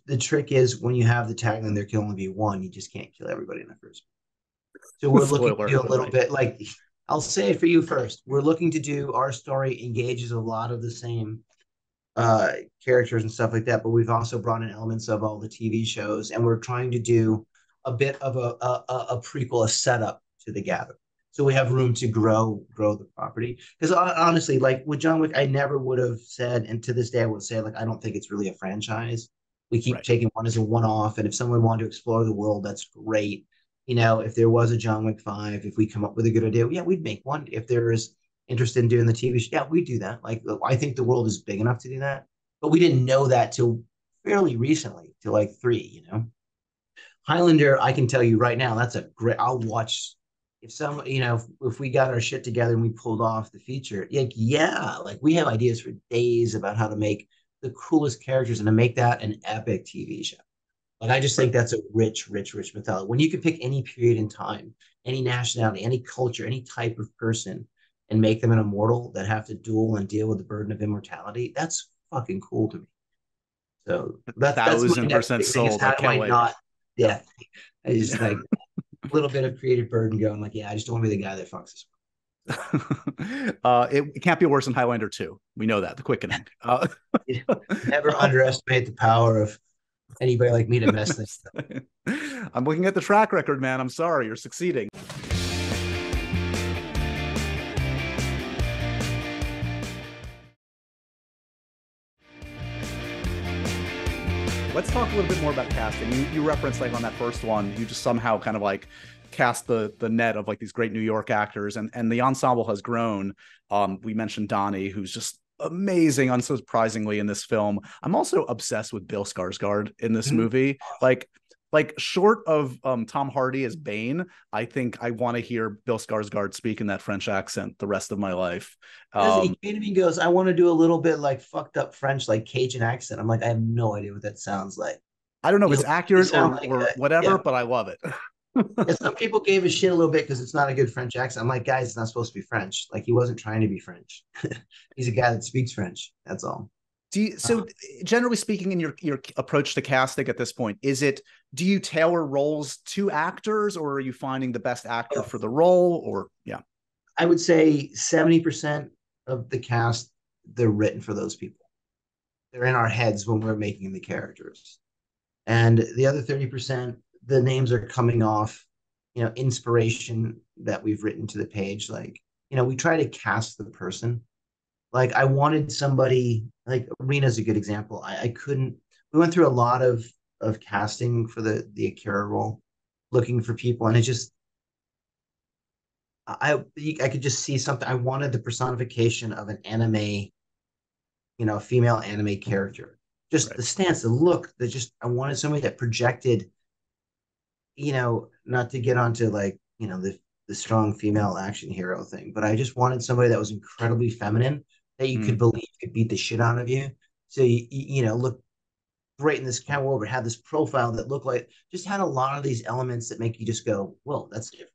A: the trick is when you have the tagline, there can only be one, you just can't kill everybody in the first. So we're looking to do a little bit, like, I'll say it for you first. We're looking to do, our story engages a lot of the same characters and stuff like that, but we've also brought in elements of all the TV shows, and we're trying to do a bit of a prequel, a setup to The Gathering. So we have room to grow the property. Because honestly, like with John Wick, I never would have said, and to this day I would say, like, I don't think it's really a franchise. We keep taking one as a one-off, and if someone wanted to explore the world, that's great. If there was a John Wick 5, if we come up with a good idea, yeah, we'd make one. If there is interest in doing the TV show, yeah, we'd do that. Like, I think the world is big enough to do that. But we didn't know that till fairly recently, till like 3, Highlander, I can tell you right now, that's a great, I'll watch, if we got our shit together and we pulled off the feature, like we have ideas for days about how to make the coolest characters and to make that an epic TV show. Like, I just think that's a rich mythology. When you can pick any period in time, any nationality, any culture, any type of person, and make them an immortal that have to duel and deal with the burden of immortality, that's fucking cool to me. So that's
C: 1,000% sold.
A: How do I not? Yeah, I just like little bit of creative burden going, like, yeah, I just don't want to be the guy that fucks this.
C: It can't be worse than Highlander 2. We know that, the quickening.
A: Never underestimate the power of anybody like me to mess things up.
C: I'm looking at the track record, man. I'm sorry, you're succeeding. Let's talk a little bit more about casting. You referenced, like, on that first one, you just somehow kind of like cast the net of like these great New York actors, and the ensemble has grown. We mentioned Donnie, who's just amazing, unsurprisingly, in this film. I'm also obsessed with Bill Skarsgård in this movie. Like short of Tom Hardy as Bane, I think I want to hear Bill Skarsgård speak in that French accent the rest of my life.
A: He came to me and goes, I want to do a little bit like fucked up French, like Cajun accent. I'm like, I have no idea what that sounds like.
C: I don't know if it's accurate or,
A: like
C: whatever, but I love it.
A: Some people gave a shit a little bit because it's not a good French accent. I'm like, guys, it's not supposed to be French. Like, he wasn't trying to be French. He's a guy that speaks French. That's all.
C: So generally speaking, in your approach to casting at this point, do you tailor roles to actors, or are you finding the best actor for the role? Or
A: I would say 70% of the cast, they're written for those people. They're in our heads when we're making the characters. And the other 30%, the names are coming off, inspiration that we've written to the page. Like, we try to cast the person. Like, I wanted somebody, like Rena's a good example. I couldn't, we went through a lot of casting for the Akira role, looking for people. And it just, I could just see something. I wanted the personification of an anime, female anime character. Just the stance, the look, I wanted somebody that projected, not to get onto like, the strong female action hero thing, but I just wanted somebody that was incredibly feminine, that you could believe could beat the shit out of you. So you look great in this kind of world, but had this profile that looked like, just had a lot of these elements that make you just go, whoa, that's different.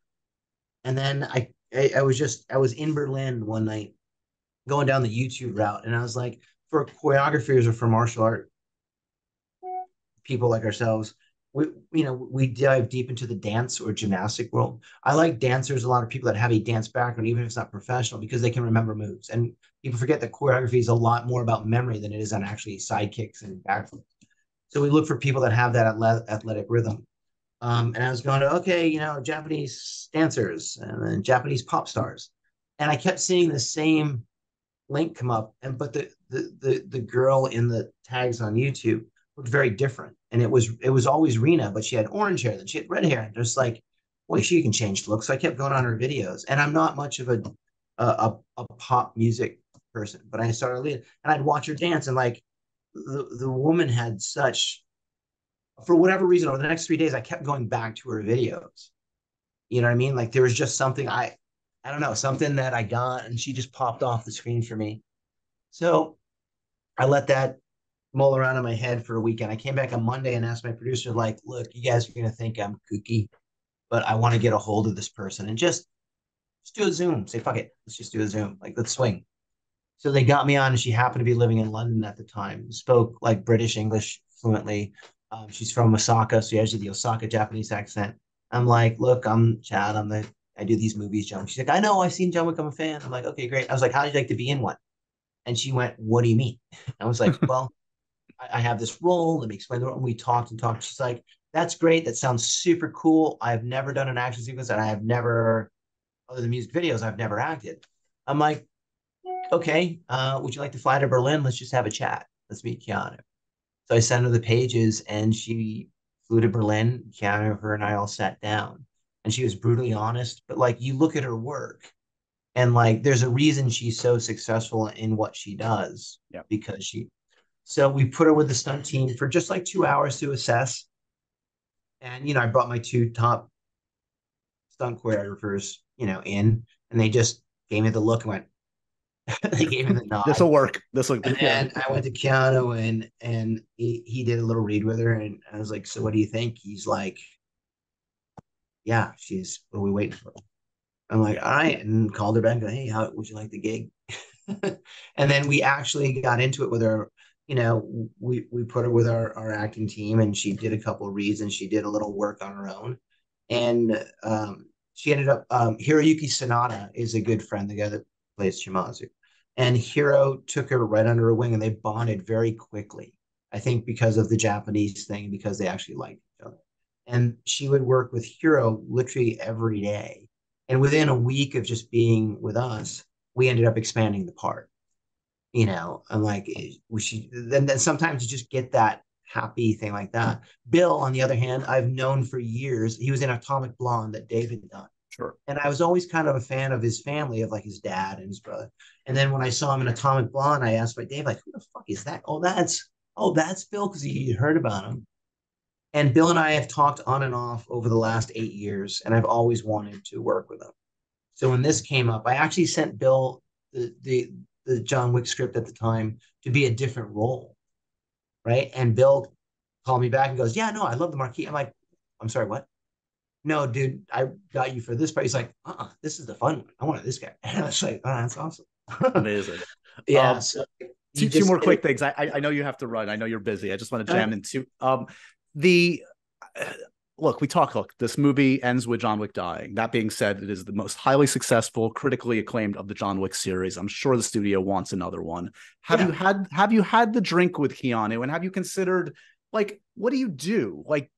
A: And then I was in Berlin one night going down the YouTube route, and I was like, for choreographers or for martial art people like ourselves, we dive deep into the dance or gymnastic world. I like dancers, a lot of people that have a dance background, even if it's not professional, because they can remember moves. And people forget that choreography is a lot more about memory than it is on actually side kicks and backflips. So we look for people that have that athletic rhythm. And I was going to, okay, Japanese dancers and then Japanese pop stars. And I kept seeing the same link come up. But the girl in the tags on YouTube looked very different. And it was always Rena, but she had orange hair, then she had red hair. And just like, boy, she can change looks. So I kept going on her videos. And I'm not much of a pop music person, but I started leading, and I'd watch her dance, and like the woman had such, for whatever reason, over the next 3 days, I kept going back to her videos. You know what I mean? Like, there was just something I don't know, something that I got, and she just popped off the screen for me. So I let that mull around in my head for a weekend. I came back on Monday and asked my producer, like, look, you guys are going to think I'm kooky, but I want to get a hold of this person and just do a Zoom. Say, fuck it. Let's just do a Zoom. Like, let's swing. So they got me on, and she happened to be living in London at the time, spoke like British English fluently. She's from Osaka, so she has the Osaka Japanese accent. I'm like, look, I'm Chad. I do these movies, John. She's like, I know, I've seen John Wick. I'm a fan. I'm like, okay, great. I was like, how'd you like to be in one? And she went, what do you mean? I was like, well, I have this role. Let me explain the role. And we talked and talked. She's like, that's great. That sounds super cool. I've never done an action sequence, and I have never, other than music videos, I've never acted. I'm like, okay, would you like to fly to Berlin? Let's just have a chat. Let's meet Keanu. So I sent her the pages, and she flew to Berlin. Keanu, her, and I all sat down, and she was brutally honest. But like, you look at her work, and like, there's a reason she's so successful in what she does.
C: Yeah.
A: Because so we put her with the stunt team for just like 2 hours to assess. And, I brought my two top stunt choreographers, in, and they just gave me the look and went, they gave me the nod.
C: This will work.
A: And then I went to Keanu, and he did a little read with her, and I was like, so what do you think? He's like, yeah, what are we waiting for? I'm like, all right, and called her back and go, hey, how would you like the gig? And then we actually got into it with her. We put her with our acting team, and she did a couple of reads, and she did a little work on her own. and she ended up Hiroyuki Sanada is a good friend, the guy that plays Shimazu, and Hiro took her right under her wing, and they bonded very quickly. I think because of the Japanese thing, because they actually liked each other, and she would work with Hiro literally every day, and within a week of just being with us, we ended up expanding the part. I'm like, we should. Then sometimes you just get that happy thing like that. Bill, on the other hand, I've known for years. He was in Atomic Blonde that David had done.
C: Sure.
A: And I was always kind of a fan of his family, of like his dad and his brother. And then when I saw him in Atomic Blonde, I asked my Dave, like, who the fuck is that? Oh, that's Bill, because he heard about him. And Bill and I have talked on and off over the last 8 years, and I've always wanted to work with him. So when this came up, I actually sent Bill the John Wick script at the time to be a different role, right? And Bill called me back and goes, "Yeah, no, I love the Marquis." I'm like, "I'm sorry, what?" "No, dude, I got you for this part." He's like, "This is the fun one. I wanted this guy." And I was like, "Oh, that's awesome."
C: Amazing.
A: Yeah. So
C: two more quick things. I know you have to run. I know you're busy. I just want to jam into the look. Look, this movie ends with John Wick dying. That being said, it is the most highly successful, critically acclaimed of the John Wick series. I'm sure the studio wants another one. Have you had the drink with Keanu, and have you considered, like, what do you do? Like,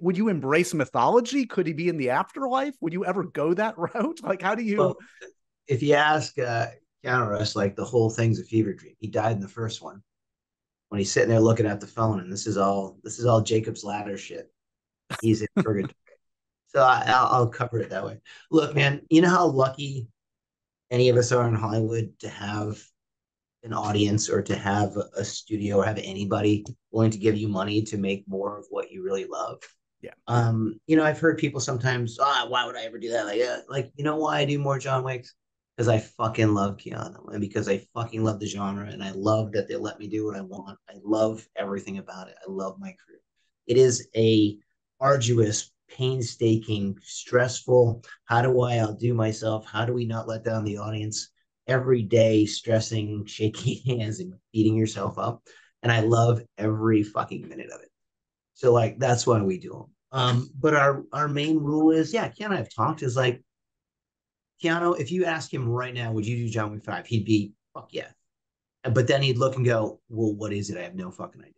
C: would you embrace mythology? Could he be in the afterlife? Would you ever go that route? Like, how do you?
A: Well, if you ask Keanu Reeves, like, the whole thing's a fever dream. He died in the first one when he's sitting there looking at the phone, and this is all Jacob's Ladder shit. He's in purgatory. So I'll cover it that way. Look, man, you know how lucky any of us are in Hollywood to have an audience, or to have a studio, or have anybody willing to give you money to make more of what you really love.
C: Yeah.
A: I've heard people sometimes, why would I ever do that? Like, you know why I do more John Wicks? Because I fucking love Keanu, and because I fucking love the genre, and I love that they let me do what I want. I love everything about it. I love my career. It is a arduous, painstaking, stressful, how do I outdo myself? How do we not let down the audience? Every day, stressing, shaking hands, and beating yourself up. And I love every fucking minute of it. So, like, that's why we do them. But our main rule is, yeah, Keanu and I have talked, is like, Keanu, if you ask him right now, would you do John Wick 5? He'd be, fuck yeah. But then he'd look and go, well, what is it? I have no fucking idea.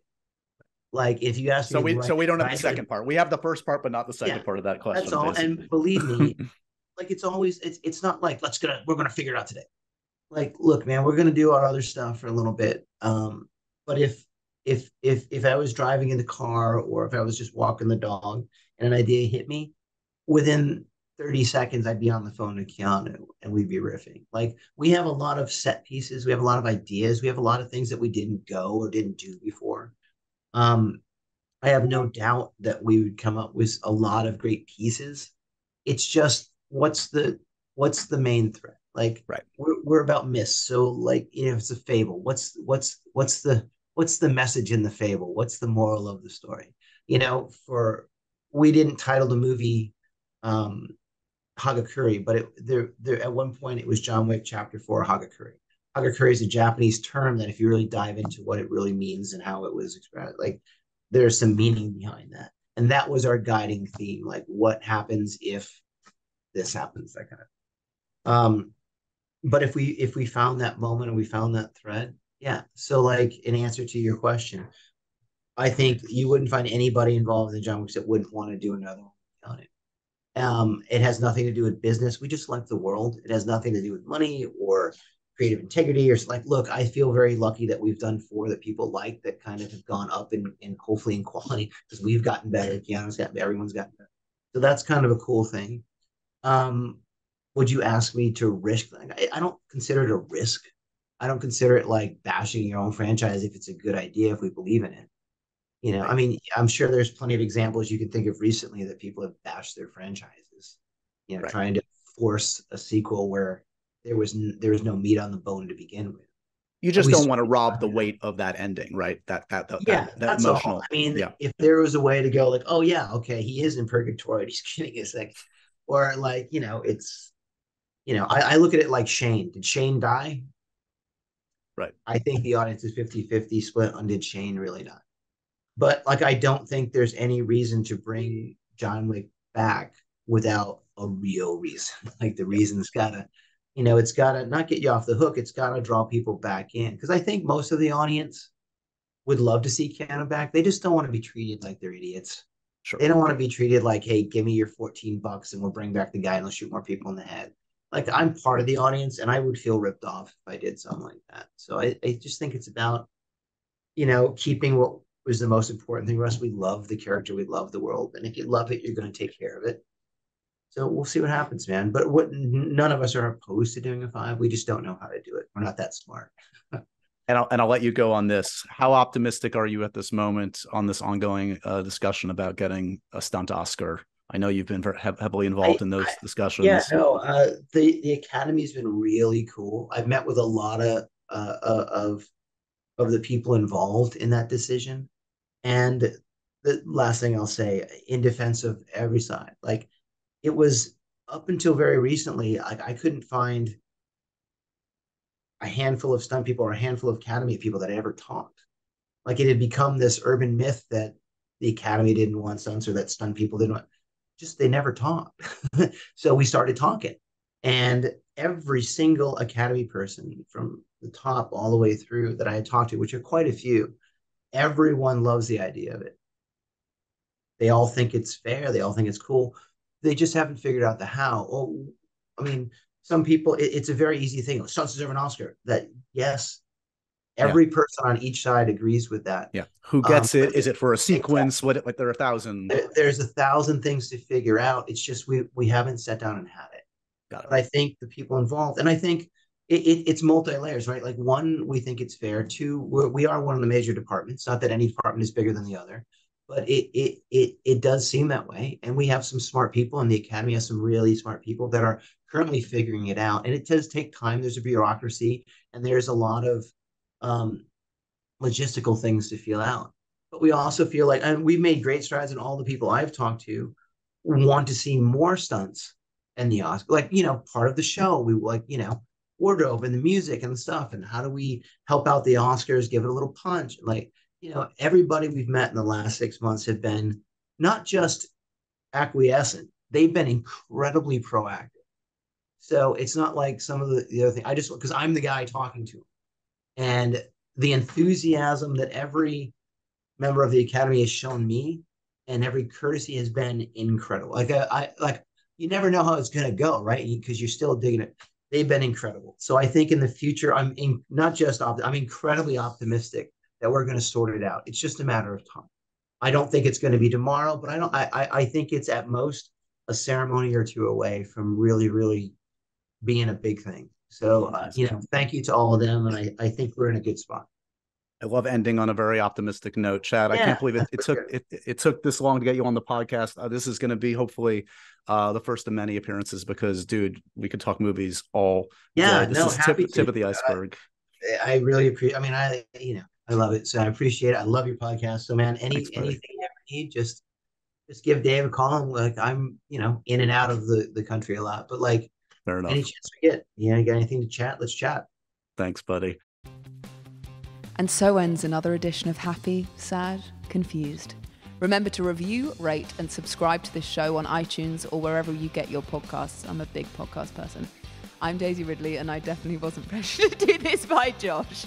A: Like, if you ask me,
C: so we don't have the second part. We have the first part, but not the second part of that question.
A: That's all. Basically. And believe me, like, it's not like we're gonna figure it out today. Like, look, man, we're gonna do our other stuff for a little bit. But if I was driving in the car, or if I was just walking the dog and an idea hit me, within 30 seconds I'd be on the phone to Keanu and we'd be riffing. Like, we have a lot of set pieces, we have a lot of ideas, we have a lot of things that we didn't go or didn't do before. I have no doubt that we would come up with a lot of great pieces. It's just, what's the main thread? Like,
C: right.
A: We're about myths. So, like, it's a fable. What's the message in the fable? What's the moral of the story? We didn't title the movie Hagakure, but there at one point it was John Wick Chapter 4 Hagakure. Hagakure is a Japanese term that, if you really dive into what it really means and how it was expressed, like, there's some meaning behind that. And that was our guiding theme. Like, what happens if this happens, that kind of. But if we found that moment and we found that thread, yeah. So, like, in answer to your question, I think you wouldn't find anybody involved in the John Wicks that wouldn't want to do another one on it. It has nothing to do with business. We just like the world. It has nothing to do with money or creative integrity, or like, look, I feel very lucky that we've done 4 that people like, that kind of have gone up in hopefully in quality, because we've gotten better. Keanu's gotten better. Everyone's gotten better. So that's kind of a cool thing. Would you ask me to risk? I don't consider it a risk. I don't consider it like bashing your own franchise if it's a good idea, if we believe in it. I mean, I'm sure there's plenty of examples you can think of recently that people have bashed their franchises, right, trying to force a sequel where there was no meat on the bone to begin with.
C: You just don't want to rob the weight of that ending, right? That emotional.
A: All. I mean, if there was a way to go, like, oh yeah, okay, he is in purgatory, he's getting a second, or like, it's, I look at it like Shane. Did Shane die?
C: Right.
A: I think the audience is 50-50 split on did Shane really die. But, like, I don't think there's any reason to bring John Wick back without a real reason. Like the reason's gotta, it's gotta not get you off the hook. It's gotta draw people back in. Because I think most of the audience would love to see Keanu back. They just don't want to be treated like they're idiots.
C: Sure.
A: They don't want to be treated like, hey, give me your $14 and we'll bring back the guy and we'll shoot more people in the head. Like I'm part of the audience and I would feel ripped off if I did something like that. So I just think it's about, keeping what was the most important thing for us. We love the character, we love the world. And if you love it, you're going to take care of it. So we'll see what happens, man. But none of us are opposed to doing a 5. We just don't know how to do it. We're not that smart.
C: And I'll let you go on this. How optimistic are you at this moment on this ongoing discussion about getting a stunt Oscar? I know you've been heavily involved in those discussions.
A: Yeah, no, the Academy's been really cool. I've met with a lot of the people involved in that decision. And the last thing I'll say, in defense of every side, like it was up until very recently, I couldn't find a handful of stunt people or a handful of Academy people that I ever talked. Like it had become this urban myth that the Academy didn't want stunts or that stunt people didn't want. Just they never talked. So we started talking, and every single Academy person from the top all the way through that I had talked to, which are quite a few, everyone loves the idea of it. They all think it's fair. They all think it's cool. They just haven't figured out the how. Oh, I mean, some people, it's a very easy thing. Stunts deserve an Oscar. That yes, every person on each side agrees with that.
C: Yeah, who gets it? Is it for a sequence? Exactly. What? Like there are 1,000.
A: There's 1,000 things to figure out. It's just we haven't sat down and had it.
C: Got it.
A: But I think the people involved, and I think it's multi-layers, right? Like one, we think it's fair. Two, we are one of the major departments. Not that any department is bigger than the other, but it does seem that way. And we have some smart people, and the Academy has some really smart people that are currently figuring it out. And it does take time. There's a bureaucracy, and there's a lot of logistical things to feel out. But we also feel like, and we've made great strides, and all the people I've talked to want to see more stunts and the Oscar, like, part of the show. We like, wardrobe and the music and the stuff. And how do we help out the Oscars, give it a little punch? Like, everybody we've met in the last 6 months have been not just acquiescent, they've been incredibly proactive. So it's not like some of the other things. I just, because I'm the guy talking to them. And the enthusiasm that every member of the Academy has shown me and every courtesy has been incredible. Like you never know how it's going to go, right? Because you're still digging it. They've been incredible. So I think in the future, I'm incredibly optimistic that we're going to sort it out. It's just a matter of time. I don't think it's going to be tomorrow, but I think it's at most a ceremony or two away from really, really being a big thing. So, thank you to all of them. And I think we're in a good spot.
C: I love ending on a very optimistic note, Chad. Yeah, I can't believe it took this long to get you on the podcast. This is going to be hopefully the first of many appearances because, dude, we could talk movies all day. This is tip of the iceberg.
A: I really appreciate. I mean, I love it. So I appreciate it. I love your podcast. So, man, anything you ever need, just give Dave a call. And like I'm, in and out of the country a lot, but like
C: fair enough.
A: Any chance we get, you got anything to chat? Let's chat.
C: Thanks, buddy.
B: And so ends another edition of Happy, Sad, Confused. Remember to review, rate, and subscribe to this show on iTunes or wherever you get your podcasts. I'm a big podcast person. I'm Daisy Ridley, and I definitely wasn't pressured to do this by Josh.